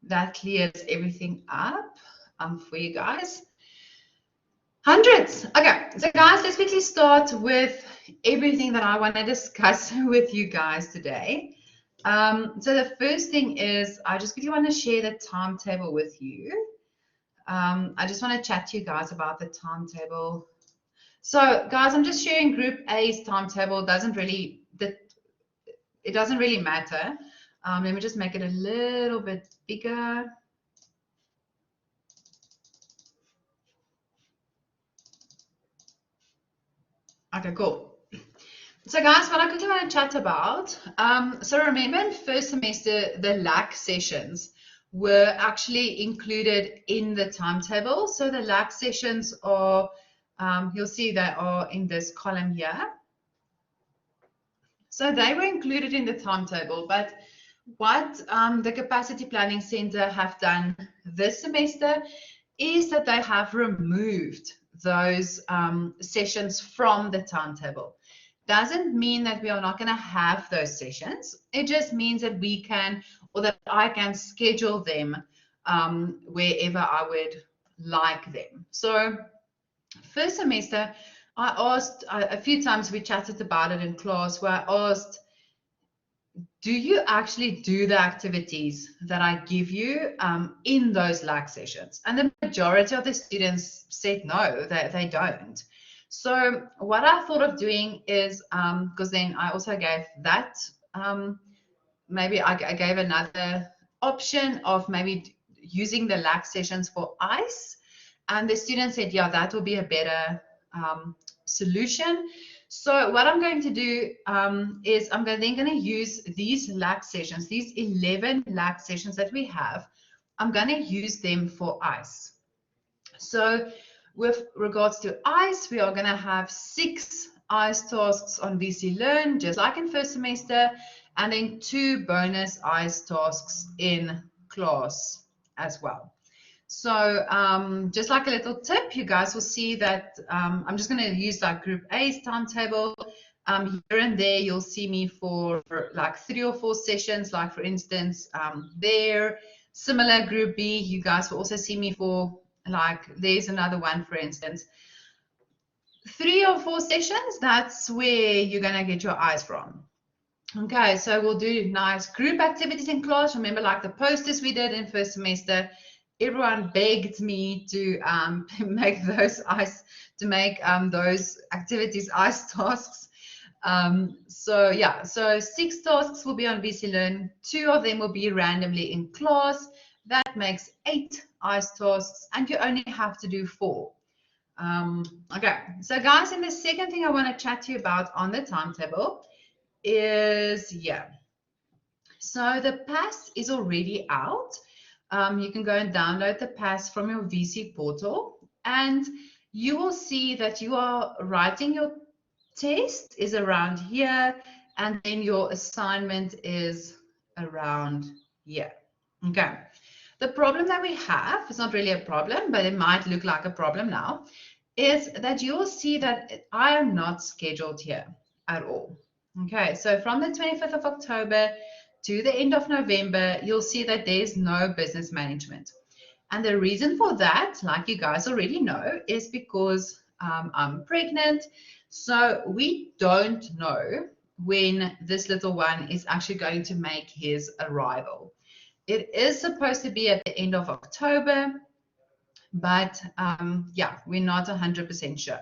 that clears everything up for you guys. Hundreds. Okay, so guys, let's quickly start with everything that I want to discuss with you guys today. So the first thing is I just quickly want to share the timetable with you. I just want to chat to you guys about the timetable. So guys, I'm just sharing Group A's timetable. It doesn't really matter. Let me just make it a little bit bigger. Okay, cool. So guys, what I quickly want to chat about, so remember in first semester, the LAC sessions were actually included in the timetable. So the LAC sessions are, you'll see they are in this column here. So they were included in the timetable, but what the Capacity Planning Center have done this semester is that they have removed those sessions from the timetable. Doesn't mean that we are not going to have those sessions. It just means that we can, or that I can schedule them wherever I would like them. So first semester, I asked a few times, we chatted about it in class, where I asked, do you actually do the activities that I give you in those LAC sessions? And the majority of the students said no, they don't. So what I thought of doing is, because then I also gave that, maybe I gave another option of maybe using the LAC sessions for ICE. And the students said, yeah, that will be a better solution. So what I'm going to do is I'm then going to use these LAC sessions, these 11 LAC sessions that we have, I'm going to use them for ICE. So with regards to ICE, we are going to have 6 ICE tasks on VC Learn, just like in first semester, and then 2 bonus ICE tasks in class as well. So just like a little tip, you guys will see that I'm just going to use like Group A's timetable. Here and there, you'll see me for like 3 or 4 sessions, like for instance, there. Similar Group B, you guys will also see me for, like, there's another one, for instance. 3 or 4 sessions, that's where you're going to get your eyes from. Okay, so we'll do nice group activities in class. Remember, like the posters we did in first semester, everyone begged me to make those those activities ICE tasks. So yeah, so 6 tasks will be on VC Learn. 2 of them will be randomly in class. That makes 8 ICE tasks, and you only have to do 4. Okay, so guys, and the second thing I want to chat to you about on the timetable is, yeah, so the PAS is already out. You can go and download the PAS from your VC portal, and you will see that you are writing your test is around here, and then your assignment is around here. Okay. The problem that we have, it's not really a problem, but it might look like a problem now, is that you will see that I am not scheduled here at all. Okay, so from the 25th of October to the end of November, you'll see that there's no business management. And the reason for that, like you guys already know, is because I'm pregnant. So we don't know when this little one is actually going to make his arrival. It is supposed to be at the end of October, but yeah, we're not 100% sure.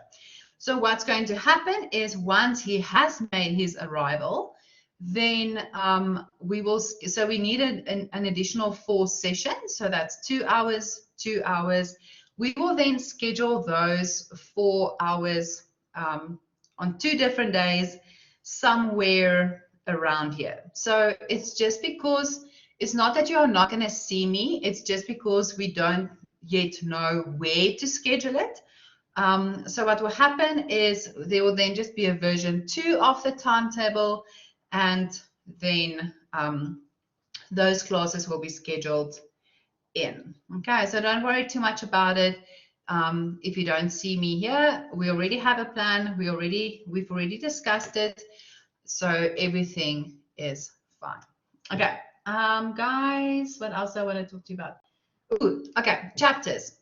So what's going to happen is once he has made his arrival, then we will, so we need an additional 4 sessions. So that's 2 hours, 2 hours. We will then schedule those 4 hours on 2 different days somewhere around here. So it's just because, it's not that you are not going to see me, it's just because we don't yet know where to schedule it. So what will happen is there will then just be a version 2 of the timetable, and then those classes will be scheduled in. Okay, so don't worry too much about it. If you don't see me here, we already have a plan. We've already discussed it. So everything is fine. Okay, Guys, what else I want to talk to you about? Ooh, okay, chapters.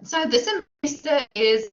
So this semester is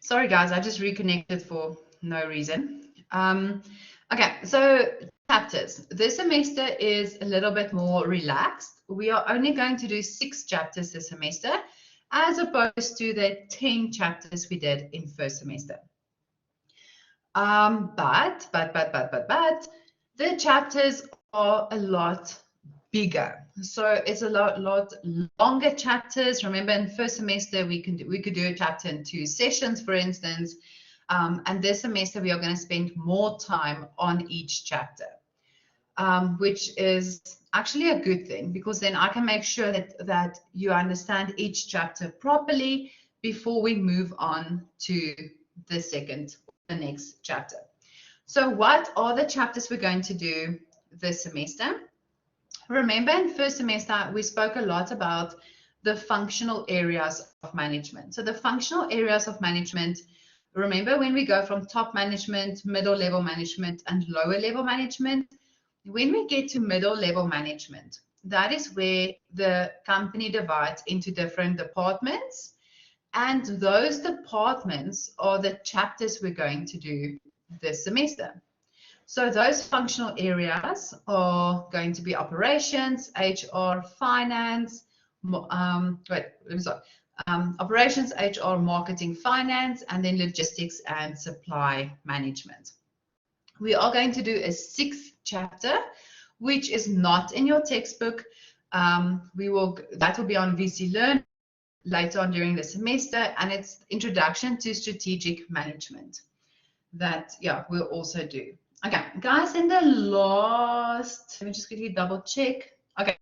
sorry guys, I just reconnected for no reason. Okay, so chapters. This semester is a little bit more relaxed. We are only going to do 6 chapters this semester, as opposed to the 10 chapters we did in first semester. But the chapters are a lot bigger. So it's a lot longer chapters. Remember, in first semester we could do a chapter in 2 sessions, for instance. And this semester we are going to spend more time on each chapter, which is actually a good thing, because then I can make sure that you understand each chapter properly before we move on to the next chapter. So what are the chapters we're going to do this semester? Remember, in first semester, we spoke a lot about the functional areas of management. So the functional areas of management, remember when we go from top management, middle level management, and lower level management, when we get to middle level management, that is where the company divides into different departments. And those departments are the chapters we're going to do this semester. So those functional areas are going to be operations, HR, finance, operations, HR, marketing, finance, and then logistics and supply management. We are going to do a 6th chapter, which is not in your textbook. That will be on VC Learn later on during the semester, and it's Introduction to Strategic Management. That, yeah, we'll also do. Okay, guys, in the last, let me just quickly double check. Okay,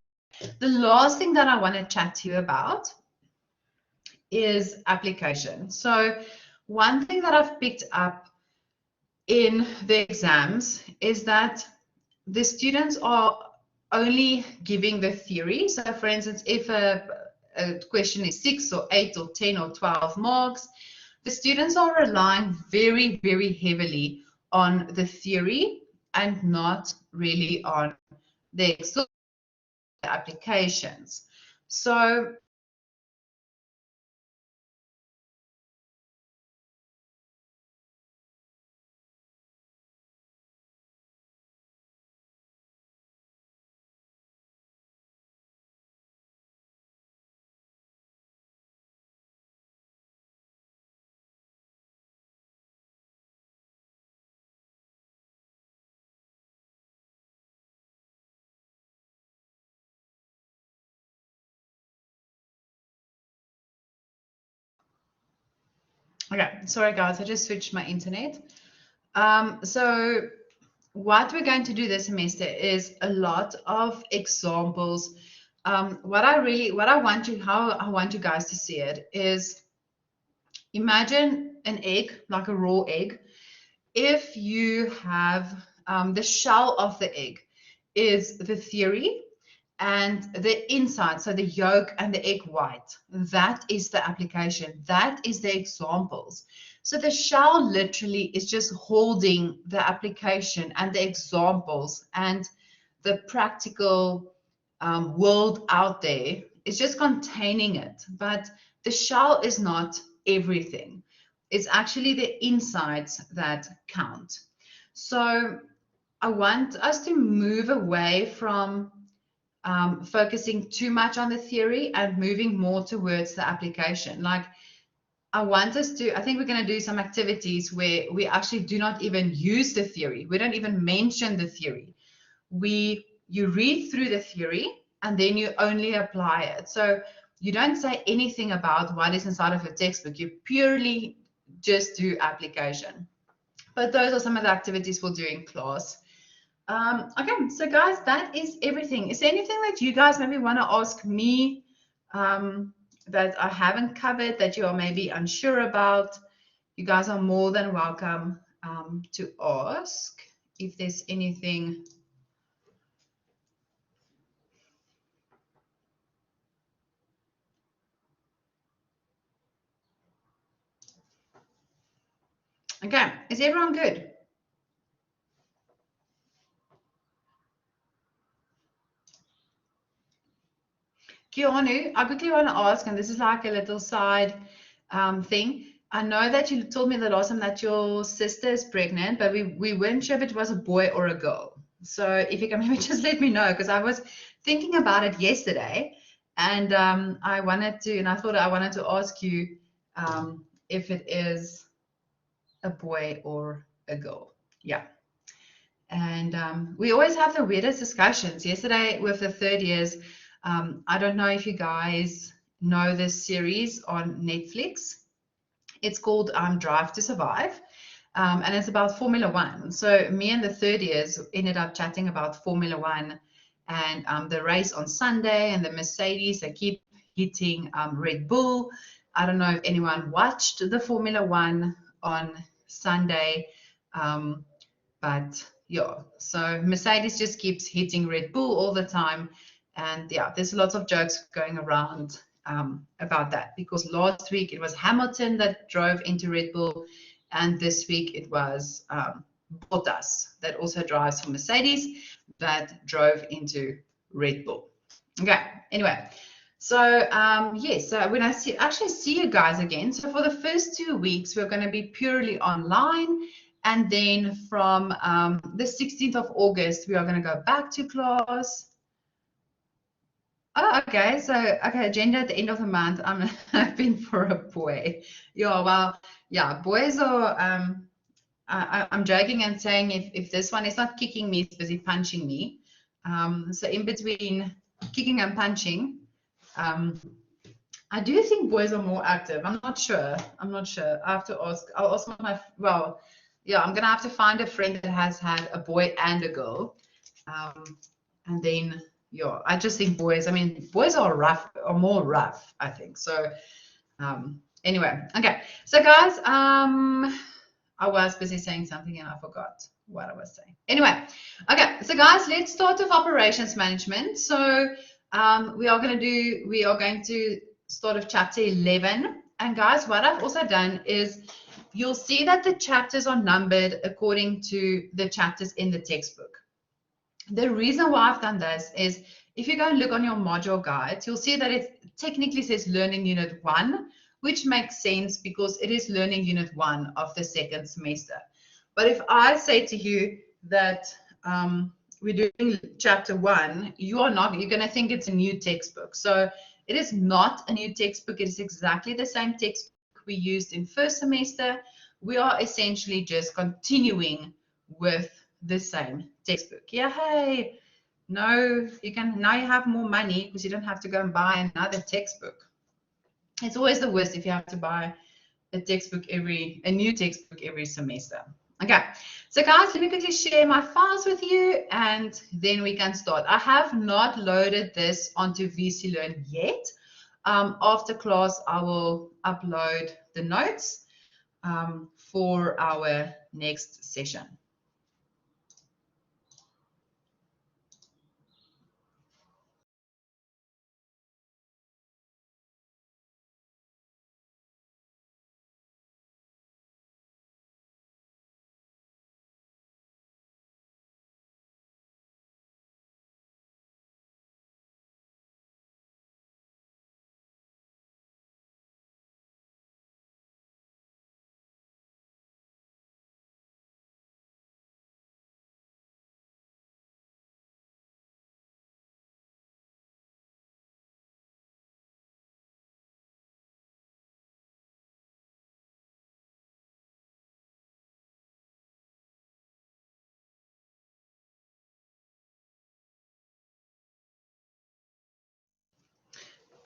the last thing that I want to chat to you about is application. So one thing that I've picked up in the exams is that the students are only giving the theory. So for instance, if a question is 6 or 8 or 10 or 12 marks, the students are relying very, very heavily on the theory and not really on the applications. So okay, sorry guys, I just switched my internet. So what we're going to do this semester is a lot of examples. How I want you guys to see it is, imagine an egg, like a raw egg. If you have the shell of the egg is the theory, and the inside, so the yolk and the egg white, that is the application, that is the examples. So the shell literally is just holding the application and the examples, and the practical world out there is just containing it. But the shell is not everything. It's actually the insides that count. So I want us to move away from focusing too much on the theory and moving more towards the application. Like, I think we're going to do some activities where we actually do not even use the theory. We don't even mention the theory. You read through the theory and then you only apply it. So you don't say anything about what is inside of your textbook. You purely just do application. But those are some of the activities we'll do in class. Okay, so guys, that is everything. Is there anything that you guys maybe want to ask me that I haven't covered, that you are maybe unsure about? You guys are more than welcome to ask if there's anything. Okay, is everyone good? Keanu, I quickly want to ask, and this is like a little side thing. I know that you told me the last time that your sister is pregnant, but we weren't sure if it was a boy or a girl. So if you can maybe just let me know, because I was thinking about it yesterday, and I wanted to, and I thought I wanted to ask you if it is a boy or a girl. Yeah. And we always have the weirdest discussions. Yesterday with the third years, I don't know if you guys know this series on Netflix. It's called Drive to Survive, and it's about Formula One. So me and the third years ended up chatting about Formula One and the race on Sunday and the Mercedes. They keep hitting Red Bull. I don't know if anyone watched the Formula One on Sunday, but yeah, so Mercedes just keeps hitting Red Bull all the time. And yeah, there's lots of jokes going around about that, because last week it was Hamilton that drove into Red Bull, and this week it was Bottas that also drives for Mercedes that drove into Red Bull. Okay, anyway, so yes, so when I actually see you guys again, so for the first 2 weeks we're going to be purely online. And then from the 16th of August, we are going to go back to class. Oh, okay. So, okay, agenda at the end of the month. I'm hoping for a boy. Yeah, well, yeah, boys are, I'm joking and saying if this one is not kicking me, it's busy punching me. So in between kicking and punching, I do think boys are more active. I'm not sure. I have to ask. I'll ask well, yeah, I'm gonna have to find a friend that has had a boy and a girl. And then, yeah, I just think boys, I mean, boys are more rough, I think. So anyway, okay. So guys, I was busy saying something and I forgot what I was saying. Anyway, okay. So guys, let's start with operations management. So we are going to start with chapter 11. And guys, what I've also done is you'll see that the chapters are numbered according to the chapters in the textbook. The reason why I've done this is if you go and look on your module guides, you'll see that it technically says learning unit 1, which makes sense because it is learning unit 1 of the second semester. But if I say to you that we're doing chapter 1, you're going to think it's a new textbook. So it is not a new textbook. It is exactly the same textbook we used in first semester. We are essentially just continuing with the same textbook. Yeah, hey, no, now you have more money because you don't have to go and buy another textbook. It's always the worst if you have to buy a new textbook every semester. Okay, so guys, let me quickly share my files with you and then we can start. I have not loaded this onto VC Learn yet. After class, I will upload the notes for our next session.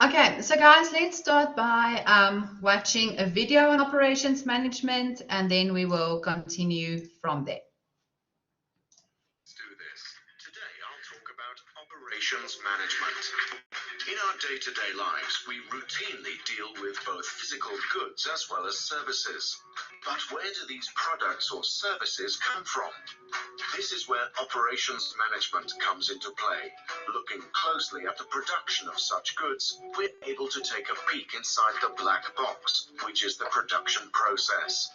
Okay, so guys, let's start by watching a video on operations management, and then we will continue from there. Let's do this. Today, I'll talk about operations management. In our day-to-day lives, we routinely deal with both physical goods as well as services. But where do these products or services come from? This is where operations management comes into play. Looking closely at the production of such goods, we're able to take a peek inside the black box, which is the production process.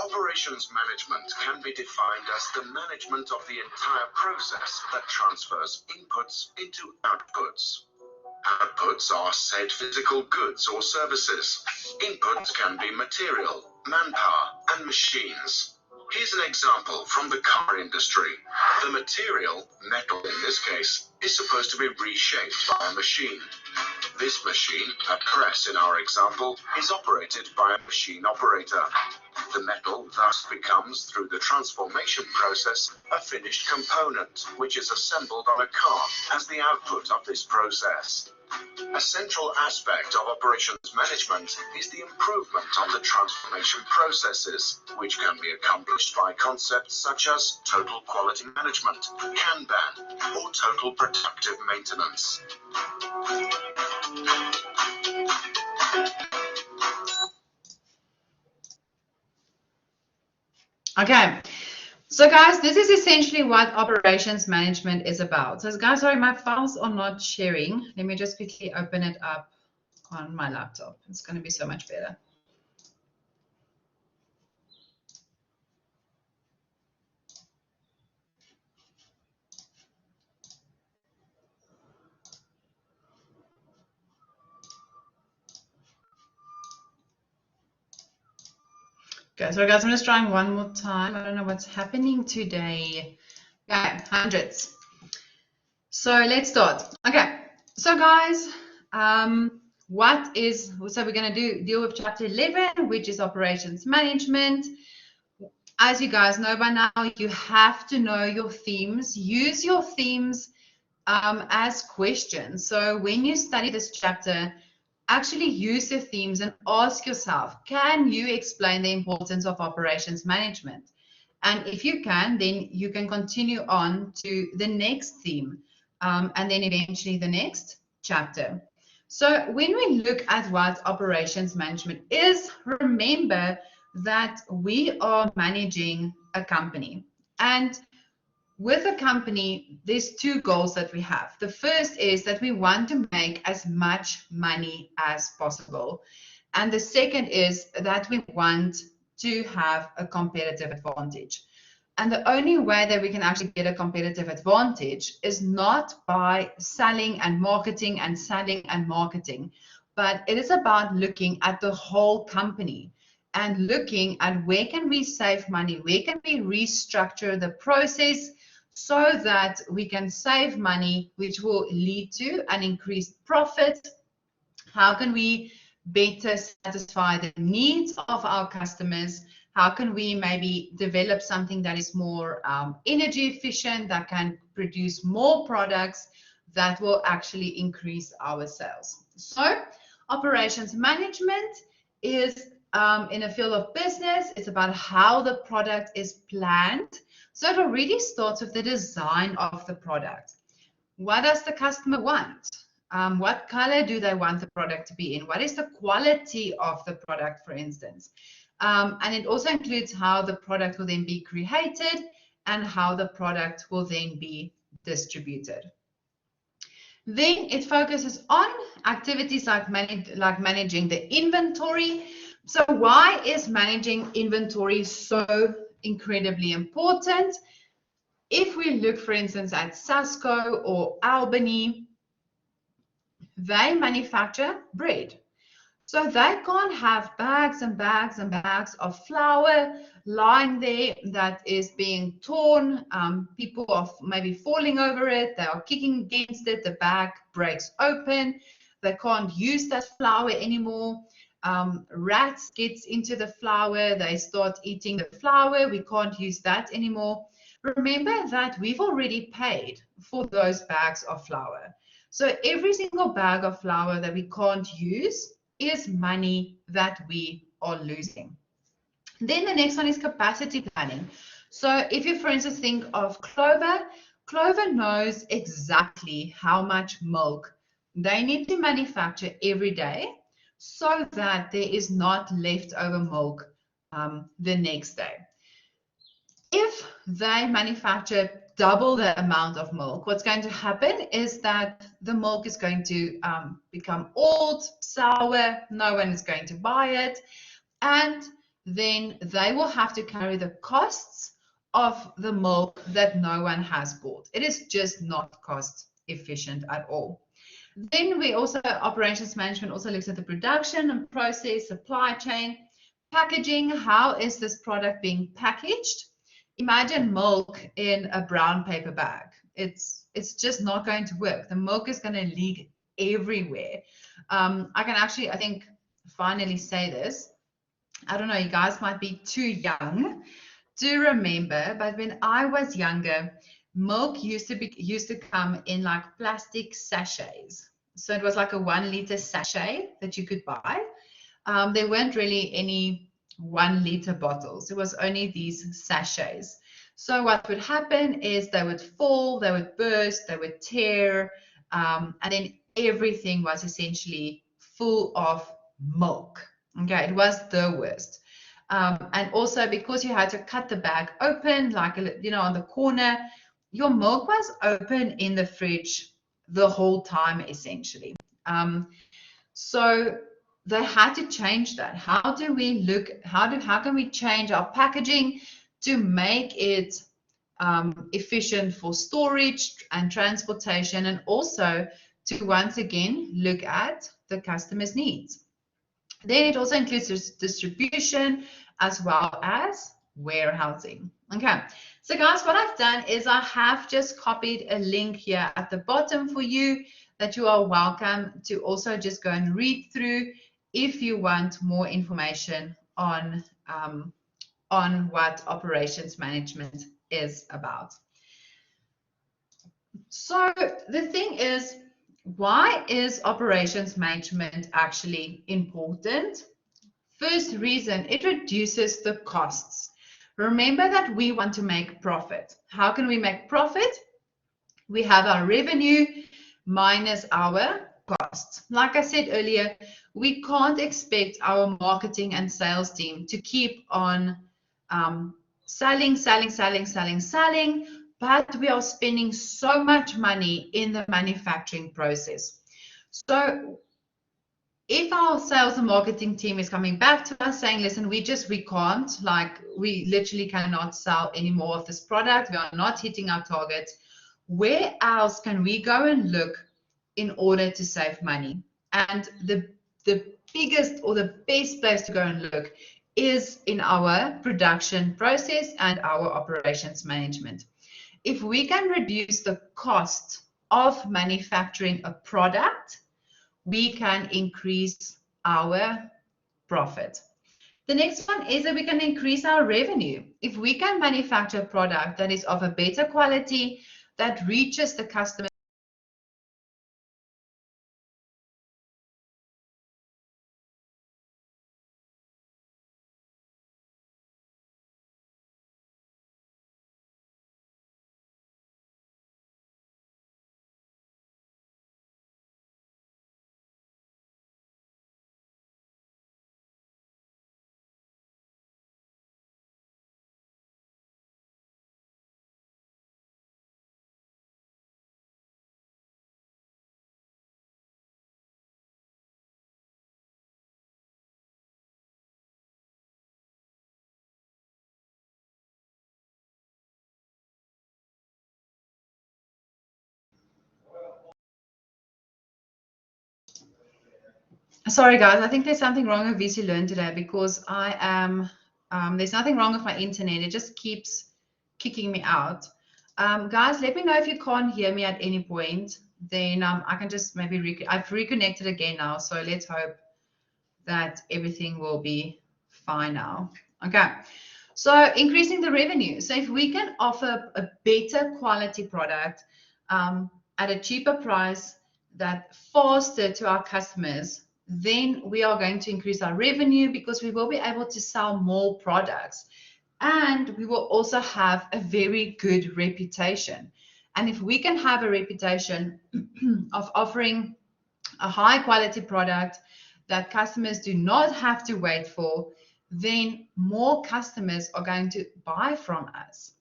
Operations management can be defined as the management of the entire process that transfers inputs into outputs. Outputs are said physical goods or services. Inputs can be material, manpower, and machines. Here's an example from the car industry. The material, metal in this case, is supposed to be reshaped by a machine. This machine, a press in our example, is operated by a machine operator. The metal thus becomes, through the transformation process, a finished component, which is assembled on a car as the output of this process. A central aspect of operations management is the improvement of the transformation processes, which can be accomplished by concepts such as total quality management, Kanban, or total productive maintenance. Okay, so guys, this is essentially what operations management is about. So guys, sorry, my files are not sharing. Let me just quickly open it up on my laptop. It's going to be so much better. Okay, so guys, I'm just trying one more time. I don't know what's happening today. Okay, hundreds. So let's start. Okay, so guys, so we're going to deal with chapter 11, which is operations management. As you guys know by now, you have to know your themes. Use your themes as questions. So when you study this chapter, actually use your themes and ask yourself, can you explain the importance of operations management? And if you can, then you can continue on to the next theme and then eventually the next chapter. So when we look at what operations management is, remember that we are managing a company. And with a company, there's two goals that we have. The first is that we want to make as much money as possible. And the second is that we want to have a competitive advantage. And the only way that we can actually get a competitive advantage is not by selling and marketing and selling and marketing, but it is about looking at the whole company and looking at where can we save money, where can we restructure the process so that we can save money, which will lead to an increased profit. How can we better satisfy the needs of our customers? How can we maybe develop something that is more energy efficient, that can produce more products that will actually increase our sales? So operations management is in a field of business. It's about how the product is planned. So it already starts with the design of the product. What does the customer want? What color do they want the product to be in? What is the quality of the product, for instance? And it also includes how the product will then be created and how the product will then be distributed. Then it focuses on activities like managing the inventory. So why is managing inventory so incredibly important? If we look, for instance, at Sasco or Albany, they manufacture bread. So they can't have bags and bags and bags of flour lying there that is being torn. People are maybe falling over it. They are kicking against it. The bag breaks open. They can't use that flour anymore. Rats get into the flour. They start eating the flour. We can't use that anymore. Remember that we've already paid for those bags of flour. So every single bag of flour that we can't use is money that we are losing. Then the next one is capacity planning. So if you, for instance, think of Clover, Clover knows exactly how much milk they need to manufacture every day so that there is not leftover milk the next day. If they manufacture double the amount of milk, what's going to happen is that the milk is going to become old, sour, no one is going to buy it, and then they will have to carry the costs of the milk that no one has bought. It is just not cost efficient at all. Then we also, operations management also looks at the production and process, supply chain, packaging. How is this product being packaged? Imagine milk in a brown paper bag. It's just not going to work. The milk is going to leak everywhere. I can actually, I think, finally say this. I don't know, you guys might be too young to remember, but when I was younger, milk used to come in like plastic sachets. So it was like a 1 liter sachet that you could buy. There weren't really any 1 liter bottles. It was only these sachets. So what would happen is they would fall, they would burst, they would tear, and then everything was essentially full of milk. Okay, it was the worst. And also because you had to cut the bag open, like, you know, on the corner, your milk was open in the fridge the whole time, essentially. So they had to change that. How do we look, how can we change our packaging to make it efficient for storage and transportation, and also to once again look at the customer's needs? Then it also includes distribution as well as warehousing. Okay, so guys, what I've done is I have just copied a link here at the bottom for you that you are welcome to also just go and read through if you want more information on what operations management is about. So the thing is, why is operations management actually important? First reason, it reduces the costs. Remember that we want to make profit. How can we make profit? We have our revenue minus our costs. Like I said earlier, we can't expect our marketing and sales team to keep on selling, but we are spending so much money in the manufacturing process. So if our sales and marketing team is coming back to us saying, listen, we can't, like, we literally cannot sell any more of this product, we are not hitting our targets, where else can we go and look in order to save money? And the biggest or the best place to go and look is in our production process and our operations management. If we can reduce the cost of manufacturing a product, we can increase our profit. The next one is that we can increase our revenue. If we can manufacture a product that is of a better quality, that reaches the customer. Sorry guys, I think there's something wrong with VC Learn today because I am, there's nothing wrong with my internet. It just keeps kicking me out. Guys, let me know if you can't hear me at any point. Then I can just maybe, I've reconnected again now. So let's hope that everything will be fine now. Okay, so increasing the revenue. So if we can offer a better quality product at a cheaper price, that faster to our customers, then we are going to increase our revenue because we will be able to sell more products, and we will also have a very good reputation. And if we can have a reputation of offering a high quality product that customers do not have to wait for, then more customers are going to buy from us.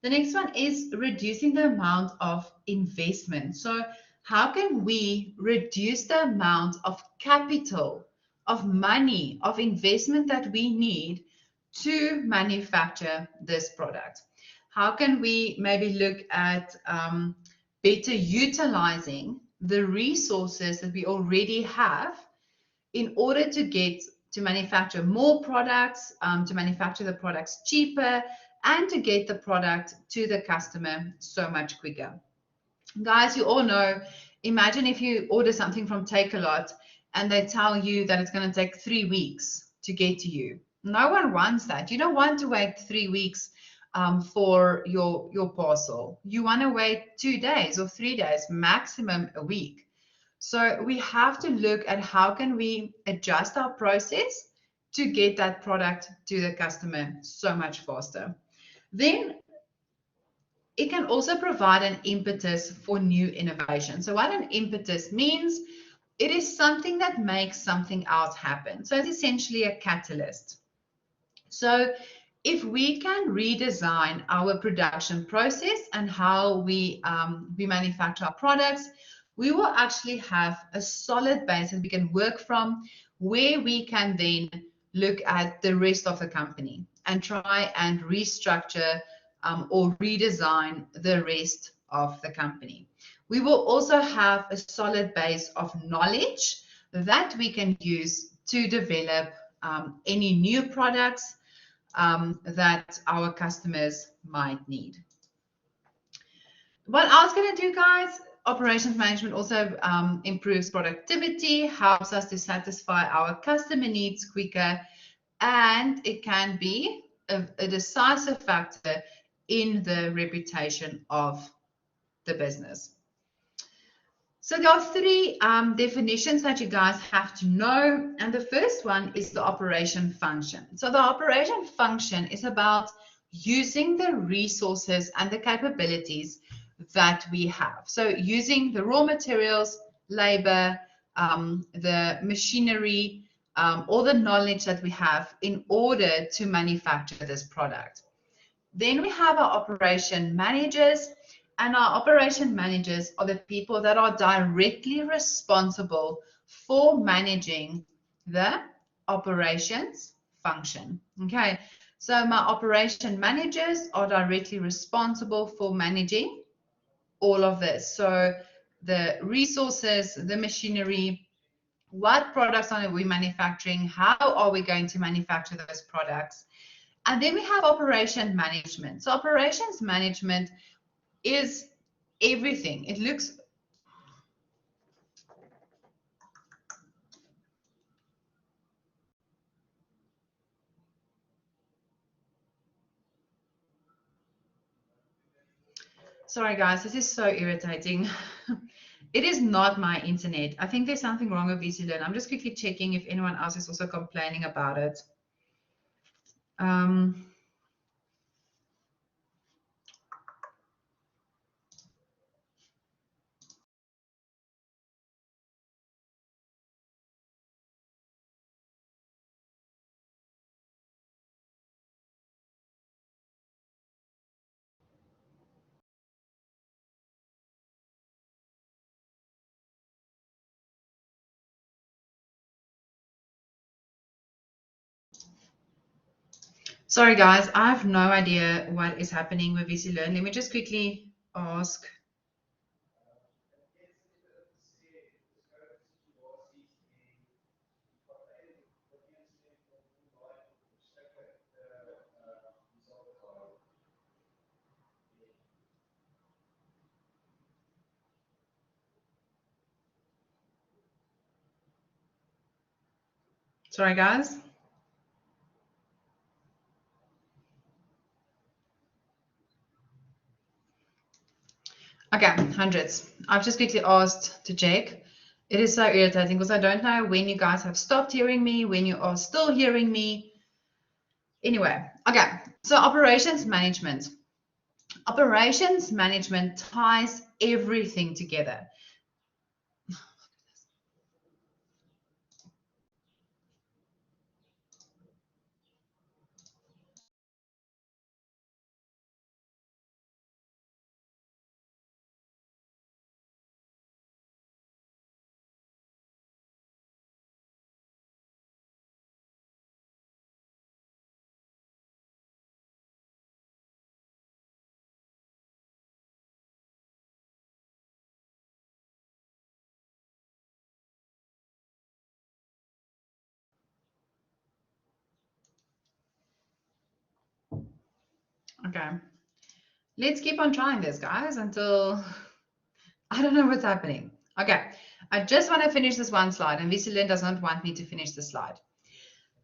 The next one is reducing the amount of investment. So how can we reduce the amount of capital, of money, of investment that we need to manufacture this product? How can we maybe look at better utilizing the resources that we already have in order to get to manufacture more products, to manufacture the products cheaper, and to get the product to the customer so much quicker. Guys, you all know, imagine if you order something from Takealot and they tell you that it's going to take 3 weeks to get to you. No one wants that. You don't want to wait 3 weeks for your parcel. You want to wait 2 days or 3 days, maximum a week. So we have to look at how can we adjust our process to get that product to the customer so much faster. Then it can also provide an impetus for new innovation. So what an impetus means, it is something that makes something else happen. So it's essentially a catalyst. So if we can redesign our production process and how we manufacture our products, we will actually have a solid base that we can work from, where we can then look at the rest of the company and try and restructure or redesign the rest of the company. We will also have a solid base of knowledge that we can use to develop any new products that our customers might need. What I was going to do, guys, operations management also improves productivity, helps us to satisfy our customer needs quicker, and it can be a decisive factor in the reputation of the business. So there are 3 definitions that you guys have to know, and the first one is the operation function. So the operation function is about using the resources and the capabilities that we have. So using the raw materials, labor, the machinery, all the knowledge that we have in order to manufacture this product. Then we have our operation managers, and our operation managers are the people that are directly responsible for managing the operations function. Okay, so my operation managers are directly responsible for managing all of this. So the resources, the machinery, what products are we manufacturing, how are we going to manufacture those products. And then we have operation management. So operations management is everything. It looks sorry guys, this is so irritating. It is not my internet. I think there's something wrong with BCLearn. I'm just quickly checking if anyone else is also complaining about it. Sorry guys, I have no idea what is happening with BCLearn. Let me just quickly ask. Sorry guys. Okay, hundreds. I've just quickly asked to check. It is so irritating because I don't know when you guys have stopped hearing me, when you are still hearing me. Anyway, okay, so operations management. Operations management ties everything together. Okay. Let's keep on trying this, guys, until I don't know what's happening. Okay. I just want to finish this one slide, and VCLin does not want me to finish the slide.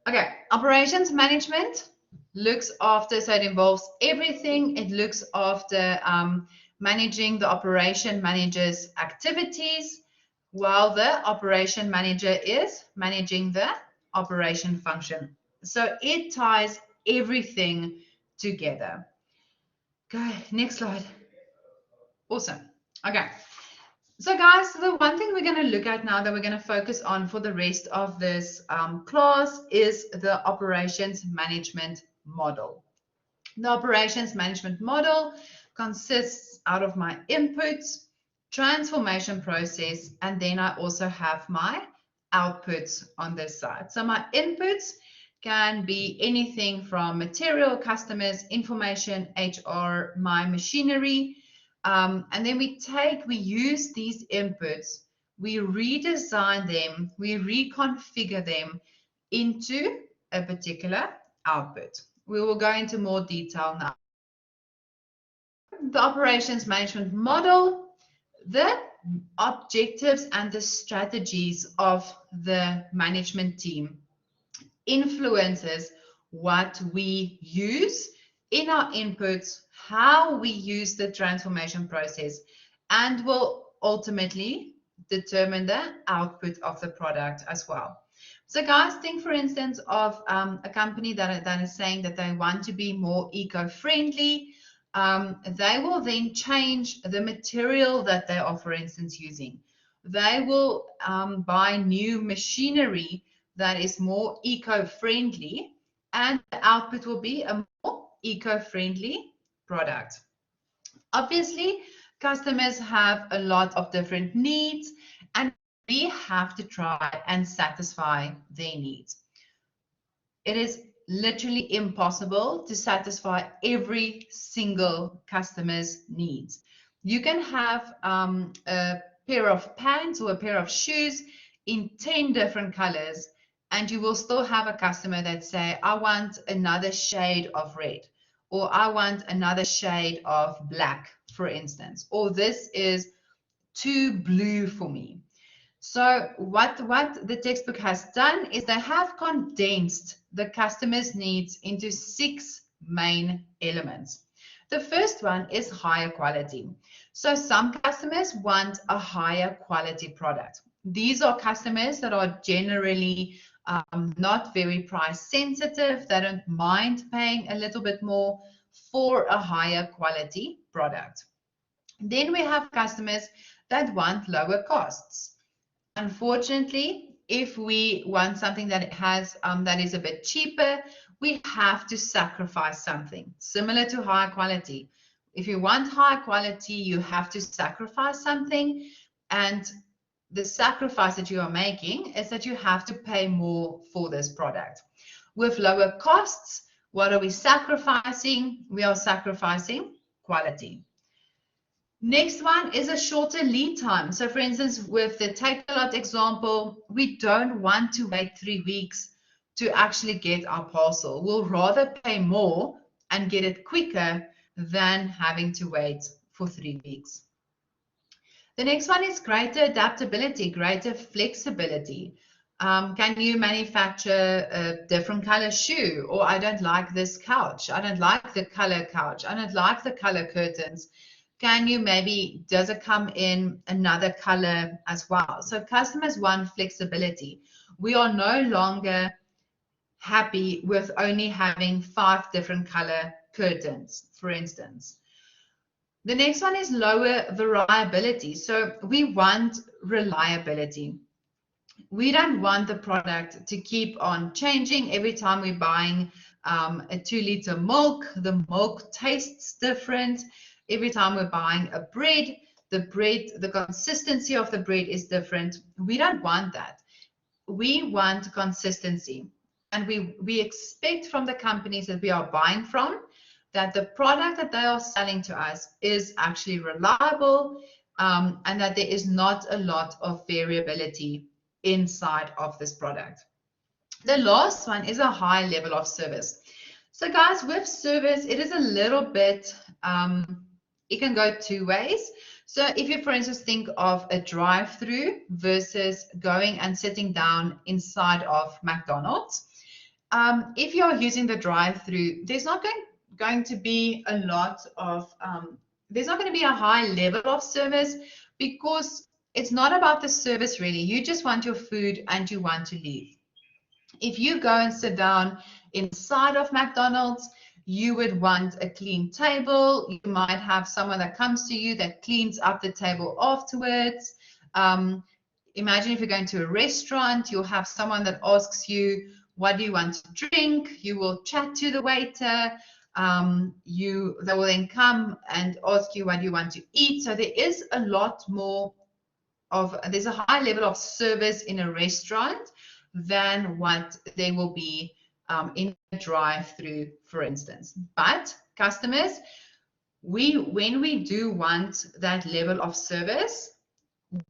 Okay. Operations management looks after, so it involves everything. It looks after managing the operation manager's activities, while the operation manager is managing the operation function. So it ties everything together. Okay, next slide. Awesome. Okay. So guys, the one thing we're going to look at now that we're going to focus on for the rest of this class is the operations management model. The operations management model consists out of my inputs, transformation process, and then I also have my outputs on this side. So my inputs can be anything from material, customers, information, HR, my machinery, and then we use these inputs, we redesign them, we reconfigure them into a particular output. We will go into more detail now. The operations management model, the objectives and the strategies of the management team influences what we use in our inputs, how we use the transformation process, and will ultimately determine the output of the product as well. So guys, think for instance of a company that is saying that they want to be more eco-friendly. They will then change the material that they are, for instance, using. They will buy new machinery that is more eco-friendly, and the output will be a more eco-friendly product. Obviously, customers have a lot of different needs, and we have to try and satisfy their needs. It is literally impossible to satisfy every single customer's needs. You can have a pair of pants or a pair of shoes in 10 different colors, and you will still have a customer that say, I want another shade of red, or I want another shade of black, for instance, or this is too blue for me. So what the textbook has done is they have condensed the customer's needs into 6 main elements. The first one is higher quality. So some customers want a higher quality product. These are customers that are generally not very price sensitive. They don't mind paying a little bit more for a higher quality product. Then we have customers that want lower costs. Unfortunately, if we want something that that is a bit cheaper, we have to sacrifice something, similar to high quality. If you want high quality, you have to sacrifice something, and the sacrifice that you are making is that you have to pay more for this product. With lower costs, what are we sacrificing? We are sacrificing quality. Next one is a shorter lead time. So for instance, with the Take-A-Lot example, we don't want to wait 3 weeks to actually get our parcel. We'll rather pay more and get it quicker than having to wait for 3 weeks. The next one is greater adaptability, greater flexibility. Can you manufacture a different color shoe? Or I don't like this couch. I don't like the color couch. I don't like the color curtains. Can you does it come in another color as well? So customers want flexibility. We are no longer happy with only having 5 different color curtains, for instance. The next one is lower variability. So we want reliability. We don't want the product to keep on changing every time we're buying a 2-liter milk. The milk tastes different. Every time we're buying a bread, the consistency of the bread is different. We don't want that. We want consistency. And we expect from the companies that we are buying from that the product that they are selling to us is actually reliable, and that there is not a lot of variability inside of this product. The last one is a high level of service. So guys, with service, it is a little bit, it can go two ways. So if you, for instance, think of a drive-through versus going and sitting down inside of McDonald's, if you're using the drive-through, there's not going to be a lot of, there's not going to be a high level of service because it's not about the service really. You just want your food and you want to leave. If you go and sit down inside of McDonald's, you would want a clean table. You might have someone that comes to you that cleans up the table afterwards. Imagine if you're going to a restaurant, you'll have someone that asks you, what do you want to drink? You will chat to the waiter. They will then come and ask you what you want to eat. So there is a lot more there's a high level of service in a restaurant than what there will be in a drive-through, for instance. But customers, when we do want that level of service,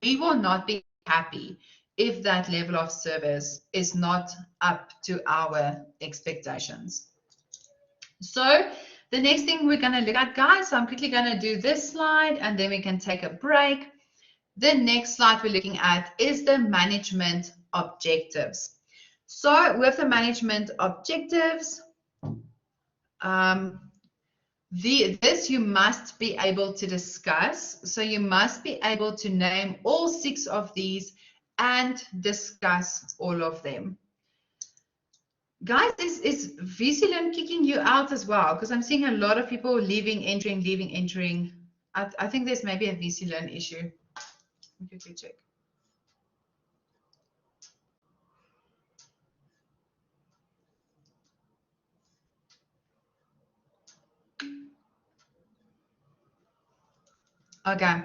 we will not be happy if that level of service is not up to our expectations. So the next thing we're going to look at, guys, so I'm quickly going to do this slide and then we can take a break. The next slide we're looking at is the management objectives. So with the management objectives, this you must be able to discuss. So you must be able to name all 6 of these and discuss all of them. Guys, is VCLearn kicking you out as well? Because I'm seeing a lot of people leaving, entering, leaving, entering. I think there's maybe a VCLearn issue. Let me quickly check. Okay,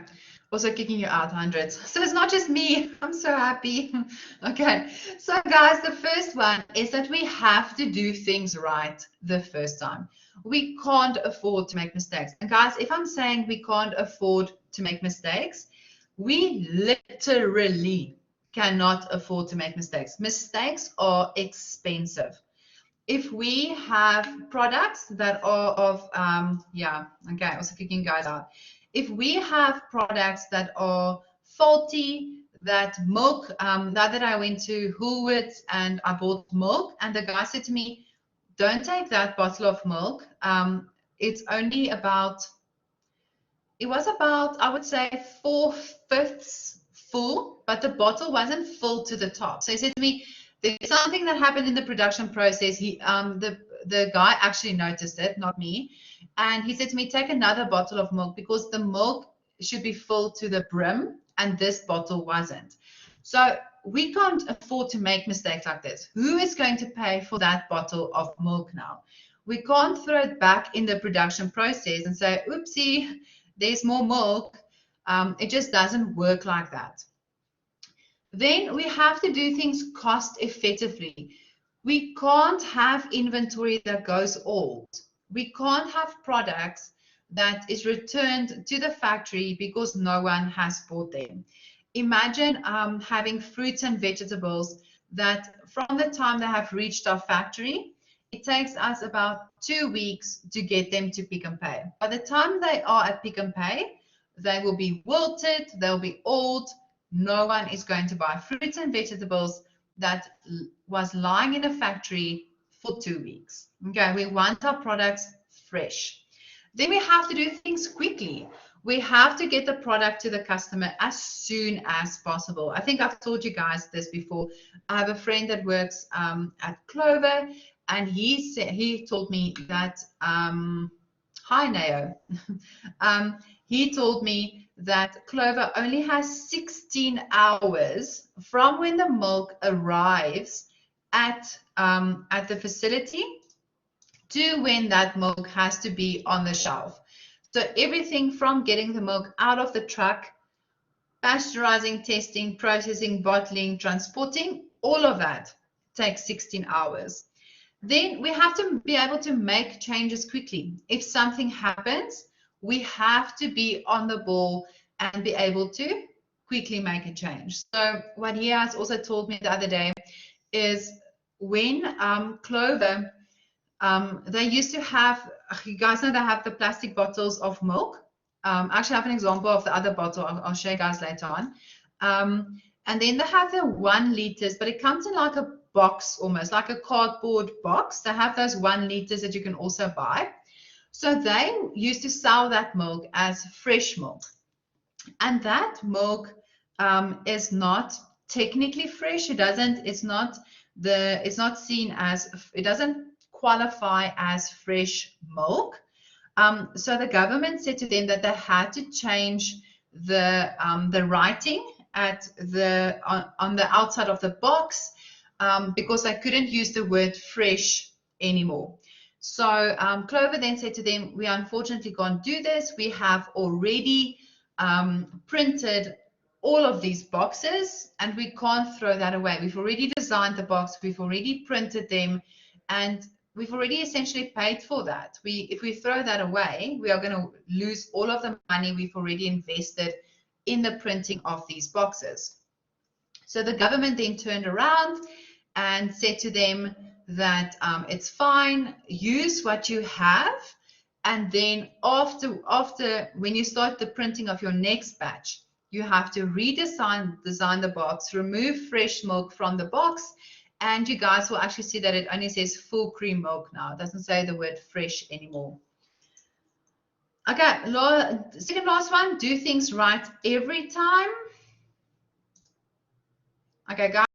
also kicking you out hundreds. So it's not just me. I'm so happy. Okay, so guys, the first one is that we have to do things right the first time. We can't afford to make mistakes. And guys, if I'm saying we can't afford to make mistakes, we literally cannot afford to make mistakes. Mistakes are expensive. If we have products that are of, okay, also kicking guys out. If we have products that are faulty, that milk, that I went to Woolworths and I bought milk and the guy said to me, don't take that bottle of milk. It's only about, it was about, I would say 4/5 full, but the bottle wasn't full to the top. So he said to me, there's something that happened in the production process. The guy actually noticed it, not me. And he said to me, take another bottle of milk because the milk should be full to the brim and this bottle wasn't. So we can't afford to make mistakes like this. Who is going to pay for that bottle of milk now? We can't throw it back in the production process and say, oopsie, there's more milk. It just doesn't work like that. Then we have to do things cost effectively. We can't have inventory that goes old. We can't have products that is returned to the factory because no one has bought them. Imagine having fruits and vegetables that from the time they have reached our factory, it takes us about 2 weeks to get them to Pick n Pay. By the time they are at Pick n Pay, they will be wilted, they'll be old. No one is going to buy fruits and vegetables that was lying in a factory for 2 weeks. Okay, we want our products fresh. Then we have to do things quickly. We have to get the product to the customer as soon as possible. I think I've told you guys this before. I have a friend that works at Clover, and he told me that, hi Neo, he told me that Clover only has 16 hours from when the milk arrives at the facility to when that milk has to be on the shelf. So everything from getting the milk out of the truck, pasteurizing, testing, processing, bottling, transporting, all of that takes 16 hours. Then we have to be able to make changes quickly. If something happens, we have to be on the ball and be able to quickly make a change. So what he has also told me the other day is when Clover They used to have, you guys know they have the plastic bottles of milk. Actually, I have an example of the other bottle. I'll show you guys later on. And then they have the 1 liters, but it comes in like a box, almost like a cardboard box. They have those 1 liters that you can also buy. So they used to sell that milk as fresh milk. And that milk is not technically fresh. It's not seen as, it doesn't qualify as fresh milk. So the government said to them that they had to change the writing at on the outside of the box, because they couldn't use the word fresh anymore. So Clover then said to them, we unfortunately can't do this. We have already printed all of these boxes and we can't throw that away. We've already designed the box, we've already printed them, and we've already essentially paid for that. If we throw that away, we are going to lose all of the money we've already invested in the printing of these boxes. So the government then turned around and said to them that it's fine, use what you have, and then after when you start the printing of your next batch, you have to design the box, remove fresh milk from the box, and you guys will actually see that it only says full cream milk now. It doesn't say the word fresh anymore. Okay, second last one, do things right every time. Okay, guys.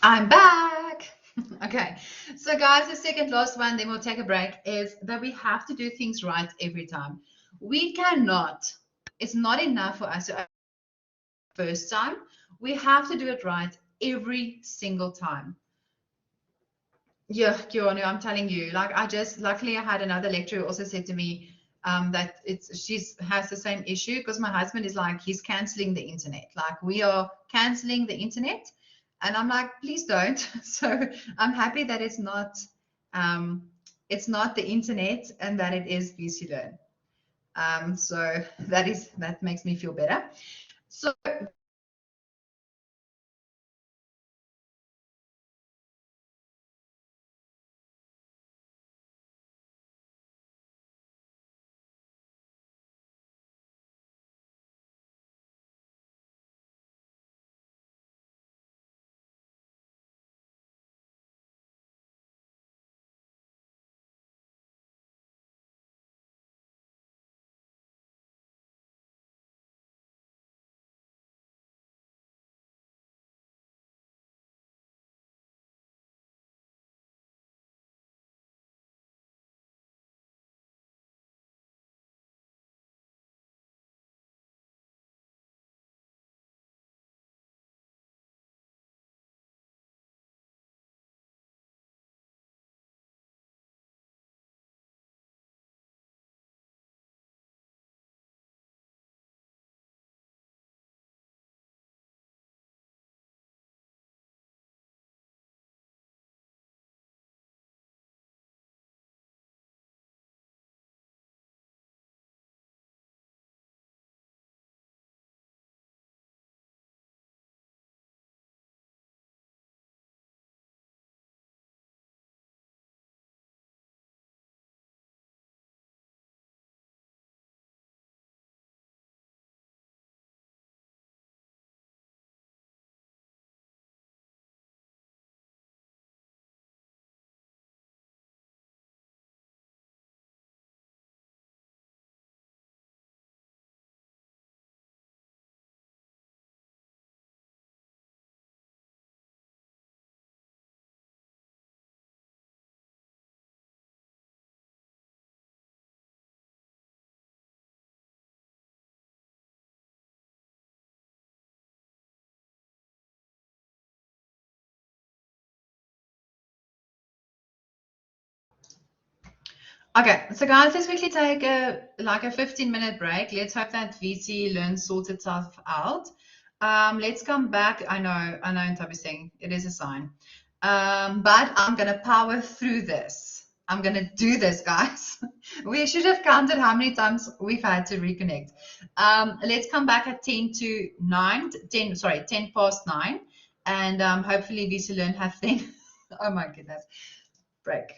I'm back. Okay, so guys, the second last one, then we'll take a break, is that we have to do things right every time. We cannot, it's not enough for us to first time. We have to do it right every single time. Yeah, Kionu, I'm telling you, like luckily I had another lecturer who also said to me that she has the same issue, because my husband is like, he's canceling the internet. Like, we are canceling the internet. And I'm like, please don't. So I'm happy that it's not the internet and that it is BC Learn. So that makes me feel better. So Okay, so guys, let's quickly take a 15-minute break. Let's hope that VC Learn sorts itself out. Let's come back. I know Ntabi is saying it is a sign. But I'm gonna power through this. I'm gonna do this, guys. We should have counted how many times we've had to reconnect. Let's come back at 10 past 9. And hopefully VC Learn have then. Oh my goodness. Break.